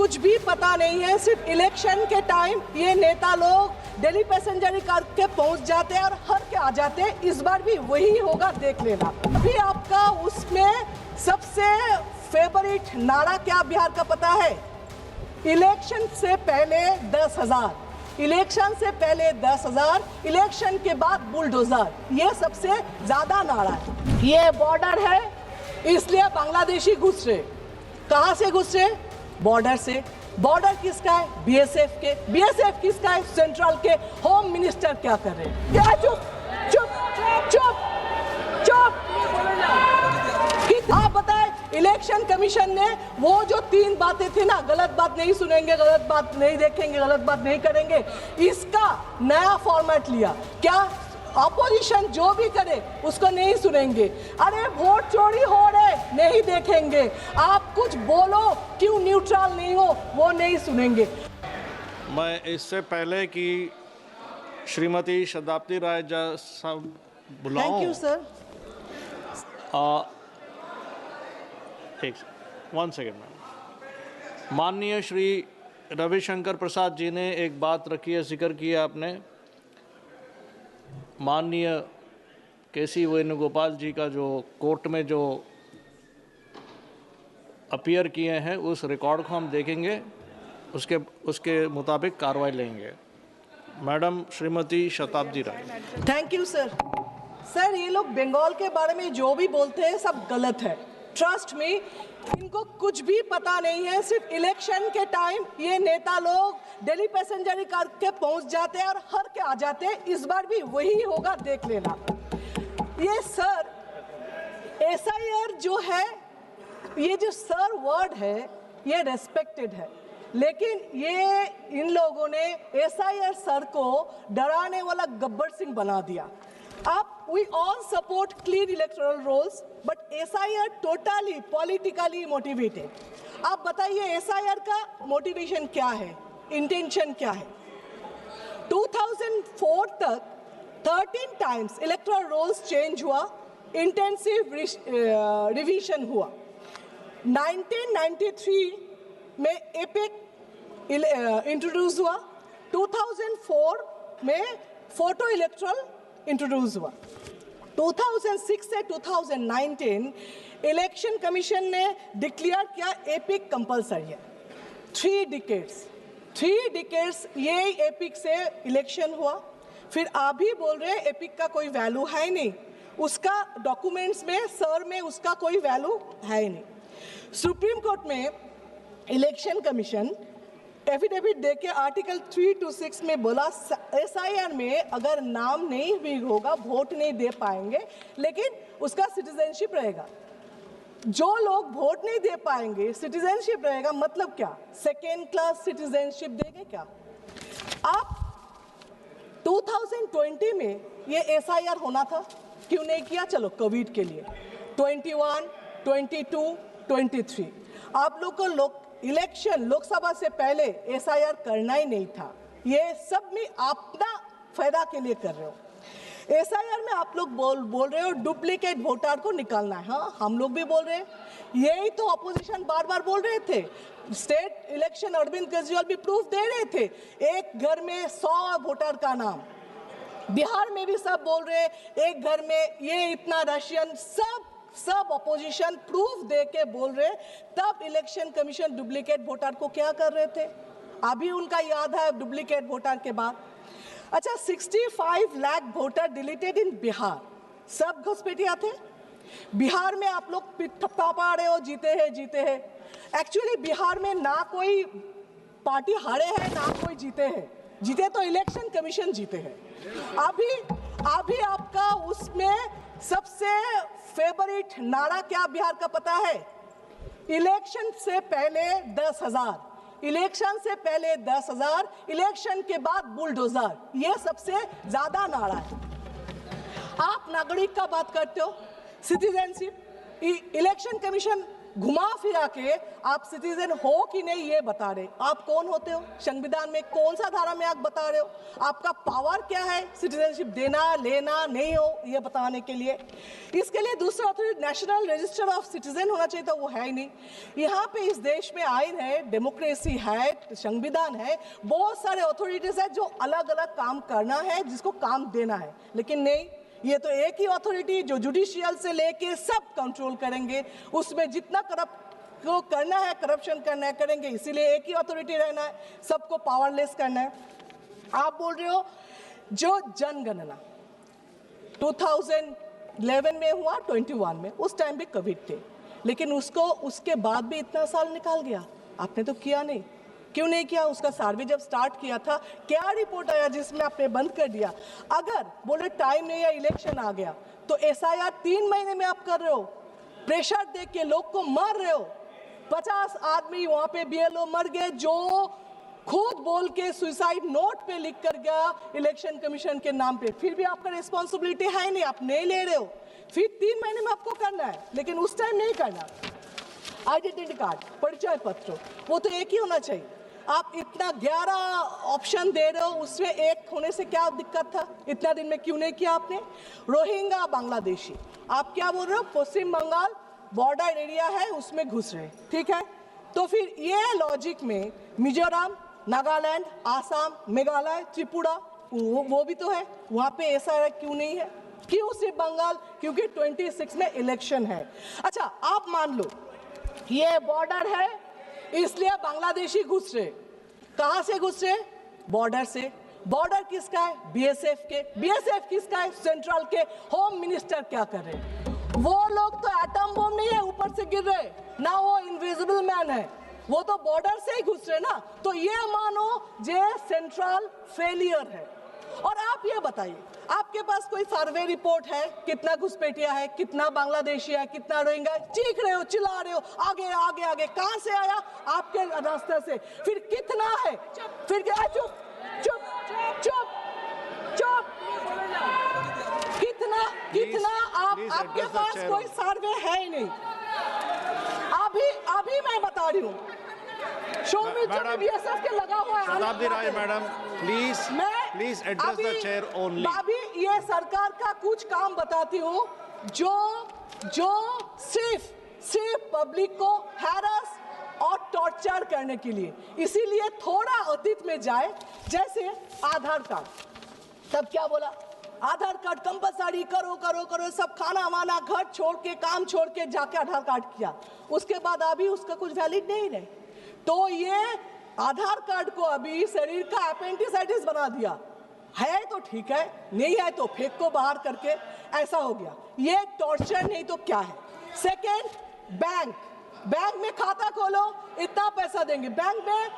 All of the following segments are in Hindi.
कुछ भी पता नहीं है। सिर्फ इलेक्शन के टाइम ये नेता लोग दिल्ली पैसेंजर करके पहुंच जाते हैं और हर के आ जाते हैं। इस बार भी वही होगा, देख लेना। अभी आपका उसमें सबसे फेवरेट नारा क्या बिहार का पता है? इलेक्शन से पहले 10,000, इलेक्शन से पहले 10,000, इलेक्शन के बाद बुलडोजर। ये सबसे ज्यादा नारा है। ये बॉर्डर है, इसलिए बांग्लादेशी घुस रहे। कहां से घुस रहे? बॉर्डर से। बॉर्डर किसका है? बीएसएफ के। बीएसएफ किसका है? सेंट्रल के। होम मिनिस्टर क्या कर रहे हैं? क्या? चुप चुप चुप चुप। आप बताएं, इलेक्शन कमीशन ने वो जो 3 बातें थी ना, गलत बात नहीं सुनेंगे, गलत बात नहीं देखेंगे, गलत बात नहीं करेंगे, इसका नया फॉर्मेट लिया। क्या? अपोजिशन जो भी करे उसको नहीं सुनेंगे। अरे वोट चोरी हो रहे, नहीं देखेंगे। आप कुछ बोलो, क्यों न्यूट्रल नहीं हो, वो नहीं सुनेंगे। मैं इससे पहले कि श्रीमती शताब्दी राय साहब बुलाऊं। Thank you sir. One second ma'am. माननीय श्री रविशंकर प्रसाद जी ने एक बात रखी है, जिक्र किया आपने। माननीय केसी वेणुगोपाल जी का जो कोर्ट में जो अपीयर किए हैं, उस रिकॉर्ड को हम देखेंगे, उसके मुताबिक कार्रवाई लेंगे। Madam Shrimati Shatabdi Roy. Thank you sir. Sir, ये लोग बंगाल के बारे में जो भी बोलते हैं सब गलत है। ट्रस्ट मी, इनको कुछ भी पता नहीं है। सिर्फ इलेक्शन के टाइम ये नेता लोग दिल्ली पैसेंजर करके पहुंच जाते हैं और हर के आ जाते हैं। इस बार भी वही होगा, देख लेना। ये सर एसआईआर जो है, ये जो सर वर्ड है, ये रेस्पेक्टेड है, लेकिन ये इन लोगों ने एसआईआर सर को डराने वाला गब्बर सिंह बना दिया। अब we all support clean electoral rolls, but SIR totally politically motivated. आप बताइए SIR का मोटिवेशन क्या है, इंटेंशन क्या है? 2004 तक 13 टाइम्स इलेक्टोरल रोल्स चेंज हुआ, इंटेंसिव रिवीजन हुआ। 1993 में एपिक इंट्रोड्यूस हुआ। 2004 में फोटो इलेक्टोरल इंट्रोड्यूस हुआ। 2006 से 2019 इलेक्शन कमीशन ने डिक्लेयर किया एपिक कंपलसरी है। 3 डिकेड्स ये एपिक से इलेक्शन हुआ। फिर आप भी बोल रहे हैं एपिक का कोई वैल्यू है नहीं, उसका डॉक्यूमेंट्स में सर में उसका कोई वैल्यू है नहीं। सुप्रीम कोर्ट में इलेक्शन कमीशन एफिडेविट देके आर्टिकल 3 to 6 में बोला एसआईआर में अगर नाम नहीं भी होगा, वोट नहीं दे पाएंगे, लेकिन उसका सिटीजनशिप रहेगा। जो लोग वोट नहीं दे पाएंगे, सिटीजनशिप रहेगा। मतलब क्या? सेकेंड क्लास सिटीजनशिप देंगे क्या? आप 2020 में ये एसआईआर होना था, क्यों नहीं किया? चलो कोविड के लिए 21, 22, 23 आप लोग को इलेक्शन लोकसभा से पहले एसआईआर करना ही नहीं था। ये सब में अपना फायदा के लिए कर रहे हो। एसआईआर में आप लोग बोल रहे हो डुप्लीकेट वोटर को निकालना है। हाँ, हम लोग भी बोल रहे हैं, यही तो अपोजिशन बार बार बोल रहे थे। स्टेट इलेक्शन अरविंद केजरीवाल भी प्रूफ दे रहे थे, एक घर में 100 वोटर का नाम। बिहार में भी सब बोल रहे हैं, एक घर में ये इतना रशियन, सब अपोजिशन प्रूफ दे के बोल रहे। तब इलेक्शन कमीशन डुप्लीकेट वोटर को क्या कर रहे थे? अभी उनका याद है डुप्लीकेट वोटर के बाद। अच्छा, 65 लाख वोटर डिलीटेड इन बिहार, सब घुसपैठिया थे। बिहार में आप लोग थपथपा रहे हो जीते हैं। एक्चुअली बिहार में ना कोई पार्टी हारे हैं ना कोई जीते हैं। जीते तो इलेक्शन कमीशन जीते हैं। अभी आपका उसमें सबसे फेवरेट नारा क्या बिहार का पता है? इलेक्शन से पहले 10,000, इलेक्शन से पहले 10,000, इलेक्शन के बाद बुलडोजर। ये सबसे ज्यादा नारा है। आप नागरिक का बात करते हो, सिटीजनशिप। इलेक्शन कमीशन घुमा फिरा के आप सिटीजन हो कि नहीं ये बता रहे। आप कौन होते हो? संविधान में कौन सा धारा में आप बता रहे हो? आपका पावर क्या है सिटीजनशिप देना लेना नहीं हो ये बताने के लिए? इसके लिए दूसरा authority national register of citizen होना चाहिए था, वो है ही नहीं। यहाँ पे इस देश में आइन है, डेमोक्रेसी है, संविधान है, बहुत सारे अथॉरिटीज है जो अलग अलग काम करना है, जिसको काम देना है, लेकिन नहीं, ये तो एक ही अथॉरिटी जो जुडिशियल से लेके सब कंट्रोल करेंगे, उसमें जितना करप्ट को करना है, करप्शन करना है करेंगे, इसीलिए एक ही अथॉरिटी रहना है, सबको पावरलेस करना है। आप बोल रहे हो जो जनगणना 2011 में हुआ, 21 में, उस टाइम भी कोविड थे, लेकिन उसके बाद भी इतना साल निकाल गया, आपने तो किया नहीं। क्यों नहीं किया? उसका सर्वे जब स्टार्ट किया था क्या रिपोर्ट आया जिसमें आपने बंद कर दिया? अगर बोले टाइम नहीं है, इलेक्शन आ गया, तो एसआईआर 3 महीने में आप कर रहे हो, प्रेशर दे के लोग को मार रहे हो। 50 आदमी वहां पे बीएलओ मर गए जो खुद बोल के सुसाइड नोट पे लिख कर गया इलेक्शन कमीशन के नाम पे, फिर भी आपका रिस्पॉन्सिबिलिटी है नहीं, आप नहीं ले रहे हो। फिर 3 महीने में आपको करना है, लेकिन उस टाइम नहीं करना। आइडेंटिटी कार्ड, परिचय पत्र, वो तो एक ही होना चाहिए। आप इतना 11 ऑप्शन दे रहे हो, उसमें एक होने से क्या दिक्कत था? इतना दिन में क्यों नहीं किया आपने? रोहिंग्या बांग्लादेशी, आप क्या बोल रहे हो? पश्चिम बंगाल बॉर्डर एरिया है, उसमें घुस रहे, ठीक है, तो फिर ये लॉजिक में मिजोरम, नागालैंड, आसाम, मेघालय, त्रिपुरा, वो भी तो है, वहां पे ऐसा क्यों नहीं है? क्यों सिर्फ बंगाल? क्योंकि 26 में इलेक्शन है। अच्छा, आप मान लो ये बॉर्डर है, इसलिए बांग्लादेशी घुस रहे। कहां से घुस रहे? बॉर्डर से। बॉर्डर किसका है? बीएसएफ के। बीएसएफ किसका है? सेंट्रल के। होम मिनिस्टर क्या कर रहे? वो लोग तो एटम बम नहीं है ऊपर से गिर रहे ना, वो इनविजिबल मैन है, वो तो बॉर्डर से ही घुस रहे ना। तो ये मानो जे सेंट्रल फेलियर है। और आप ये बताइए, आपके पास कोई सर्वे रिपोर्ट है कितना घुसपैठिया है, कितना बांग्लादेशी है, कितना रोहिंग्या? चीख रहे हो, चिल्ला रहे हो, आगे आगे आगे, कहां से आया? आपके रास्ते से। फिर कितना है? फिर क्या? चुप चुप चुप चुप, कितना कितना? आपके पास कोई सर्वे है ही नहीं। अभी मैं बता रही हूँ, बीएसएफ के लगा हुआ है। Shatabdi Roy madam, please address the chair only. अभी ये सरकार का कुछ काम बताती हूँ जो सिर्फ पब्लिक को हैरस और टॉर्चर करने के लिए, इसीलिए थोड़ा अतीत में जाए। जैसे आधार कार्ड, तब क्या बोला? आधार कार्ड कंपलसरी करो करो करो, सब खाना वाना घर छोड़ के, काम छोड़ के जाके आधार कार्ड किया, उसके बाद अभी उसका कुछ वैलिड नहीं रहे। तो ये आधार कार्ड को अभी शरीर का अपेंडिसाइटिस बना दिया है, तो ठीक है, नहीं है तो फेंक को बाहर करके, ऐसा हो गया। ये टॉर्चर नहीं तो क्या है? सेकेंड, बैंक में खाता खोलो, इतना पैसा देंगे। बैंक में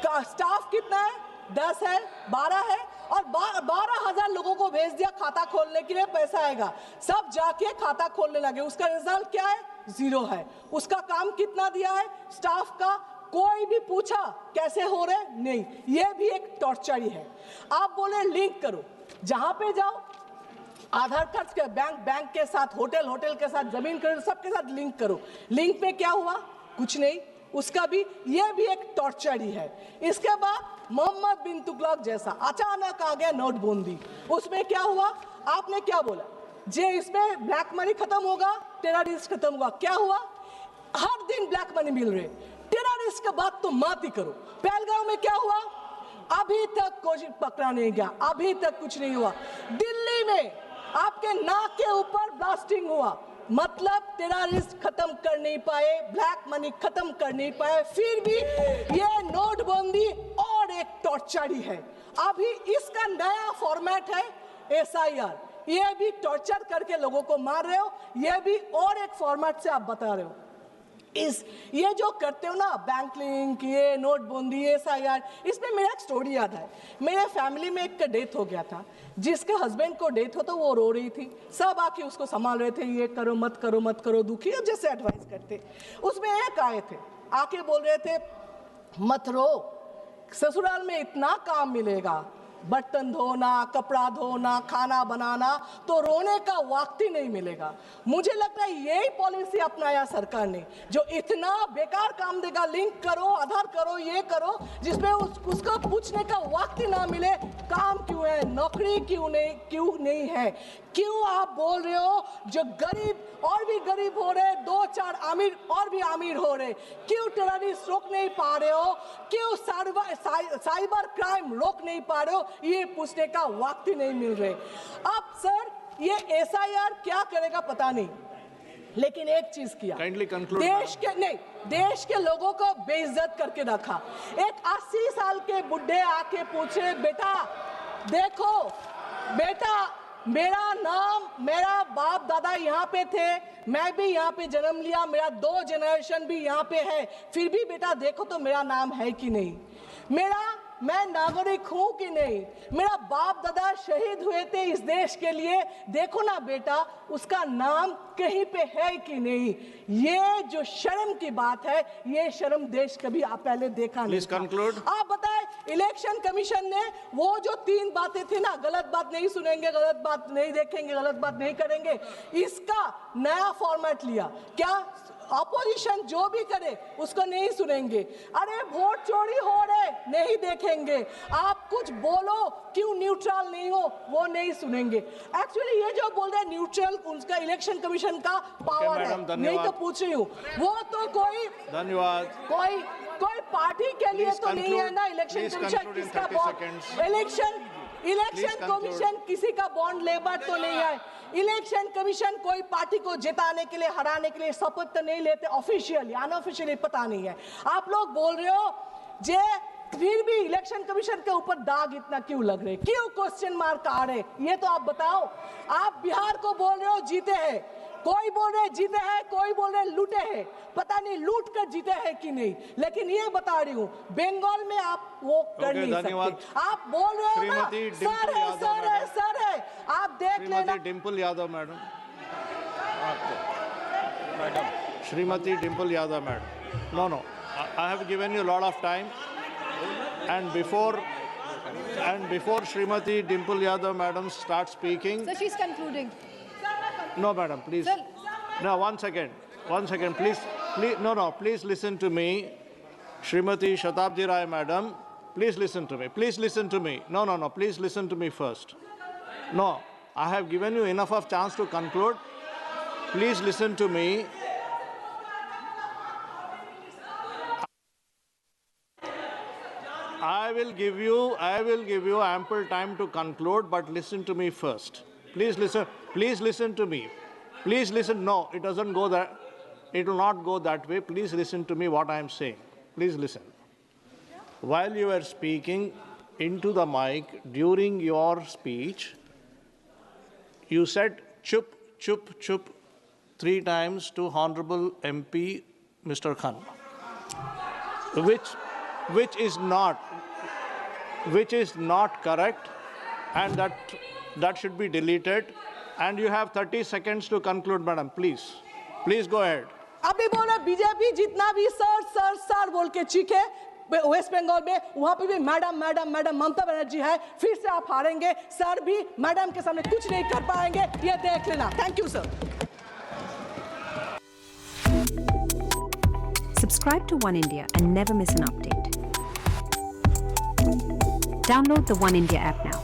का स्टाफ कितना है? 10 है, 12 है, और 12,000 लोगों को भेज दिया खाता खोलने के लिए, पैसा आएगा, सब जाके खाता खोलने लगे। उसका रिजल्ट क्या है? 0 है। उसका काम कितना दिया है स्टाफ का? कोई भी पूछा कैसे हो रहे? नहीं। ये भी एक टॉर्चर ही है। आप बोले लिंक करो, जहां पे जाओ आधार कार्ड के बैंक के साथ, होटल के साथ, जमीन खरीदो, सबके साथ लिंक करो। लिंक पे क्या हुआ? कुछ नहीं। उसका भी, ये भी एक टॉर्चर ही है। इसके बाद मोहम्मद बिन तुगलक जैसा अचानक आ गया नोटबंदी, उसमें क्या हुआ? आपने क्या बोला? जे इसमें ब्लैक मनी खत्म होगा, टेररिस्ट खत्म होगा। क्या हुआ? हर दिन ब्लैक मनी मिल रहे। टेररिस्ट का बात तो मत ही करो। पहलगांव में क्या हुआ? अभी तक कोई पकड़ा नहीं गया, अभी तक कुछ नहीं हुआ। दिल्ली में आपके नाक के ऊपर ब्लास्टिंग हुआ, मतलब टेररिस्ट खत्म कर नहीं पाए, ब्लैक मनी खत्म कर नहीं पाए, फिर भी ये नोटबंदी और एक टॉर्चर ही है। अभी इसका नया फॉर्मेट है एसआईआर, ये भी टॉर्चर करके लोगों को मार रहे हो, ये भी और एक फॉर्मेट से आप बता रहे हो। ये जो करते हो ना, बैंक लिंक, ये नोटबंदी, एसआईआर, इसमें मेरा एक स्टोरी याद है। मेरे फैमिली में एक का डेथ हो गया था, जिसके हस्बैंड को डेथ हो तो वो रो रही थी, सब आके उसको संभाल रहे थे, ये करो मत करो मत करो, दुखी हो जैसे एडवाइस करते। उसमें एक आए थे, आके बोल रहे थे मत रो, ससुराल में इतना काम मिलेगा, बर्तन धोना, कपड़ा धोना, खाना बनाना, तो रोने का वक्त ही नहीं मिलेगा। मुझे लगता है यही पॉलिसी अपनाया सरकार ने, जो इतना बेकार काम देगा, लिंक करो, आधार करो, ये करो, जिसमें उसको पूछने का वक्त ही ना मिले काम क्यों है, नौकरी क्यों नहीं है। क्यों आप बोल रहे हो जो गरीब और भी गरीब हो रहे, 2-4 अमीर और भी अमीर हो रहे, क्यों टेररिस्ट रोक नहीं पा रहे हो, क्यों साइबर क्राइम रोक नहीं पा रहे हो, ये पूछने का वक्त ही नहीं मिल रहे। अब सर ये SIR क्या करेगा पता नहीं, लेकिन एक चीज किया, देश के लोगों को बेइज्जत करके रखा। एक 80 साल के बुढ़े आके पूछे, बेटा देखो बेटा, मेरा नाम, मेरा बाप दादा यहाँ पे थे, मैं भी यहाँ पे जन्म लिया, मेरा 2 जनरेशन भी यहाँ पे है, फिर भी बेटा देखो तो मेरा नाम है कि नहीं, मैं नागरिक हूं कि नहीं, मेरा बाप दादा शहीद हुए थे इस देश के लिए, देखो ना बेटा उसका नाम कहीं पे है कि नहीं। ये जो शर्म की बात है, ये शर्म देश कभी पहले देखा नहीं था। आप बताएं, इलेक्शन कमीशन ने वो जो 3 बातें थी ना, गलत बात नहीं सुनेंगे, गलत बात नहीं देखेंगे, गलत बात नहीं करेंगे, इसका नया फॉर्मेट लिया। क्या अपोजिशन जो भी करे उसको नहीं सुनेंगे, अरे वोट चोरी हो रहे नहीं देखेंगे, आप कुछ बोलो क्यों न्यूट्रल नहीं हो वो नहीं सुनेंगे। एक्चुअली ये जो बोल रहे हैं न्यूट्रल, उनका इलेक्शन कमीशन का पावर है, नहीं तो पूछ रही हूँ, वो तो कोई धन्यवाद, कोई पार्टी के लिए तो नहीं है ना इलेक्शन कमीशन, किसका इलेक्शन कमीशन किसी का बॉन्ड लेबर तो नहीं है। इलेक्शन कमीशन कोई पार्टी को जिताने के लिए, हराने के लिए शपथ तो नहीं लेते, ऑफिशियली अनऑफिशियली पता नहीं है। आप लोग बोल रहे हो जे फिर भी इलेक्शन कमीशन के ऊपर दाग इतना क्यों लग रहे, क्यों क्वेश्चन मार्क आ रहे, ये तो आप बताओ। आप बिहार को बोल रहे हो जीते हैं, कोई बोल रहे जीते हैं, कोई बोल रहे लूटे हैं, पता नहीं लूट कर जीते हैं कि नहीं, लेकिन ये बता रही हूँ बंगाल में आप वो कर नहीं सकते। आप बोल रहे हो ना सर है, आप देख लेना। Dimple Yadav madam, Shrimati Dimple Yadav madam, no I have given you a lot of time, and before Shrimati Dimple Yadav madam starts speaking, so she's concluding. No madam, please. Sir. No, one second, please, no, please listen to me. Shrimati Shatabdi Rai madam, please listen to me, no, please listen to me first. No, I have given you enough of chance to conclude. Please listen to me. I will give you ample time to conclude, but listen to me first. Please listen to me. Please listen. No, it doesn't go that. It will not go that way. Please listen to me what I am saying. Please listen. While you were speaking into the mic during your speech, you said chup, chup, chup 3 times to Honorable MP Mr. Khan, which is not correct, and that should be deleted. And you have 30 seconds to conclude, madam. Please go ahead. अभी बोले बीजेपी जितना भी सर बोल के चीखे वेस्ट बंगाल में, वहां पे भी मैडम ममता बनर्जी है, फिर से आप हारेंगे। सर भी मैडम के सामने कुछ नहीं कर पाएंगे, ये देख लेना। Thank you sir. Subscribe to One India and never miss an update. Download the One India app now.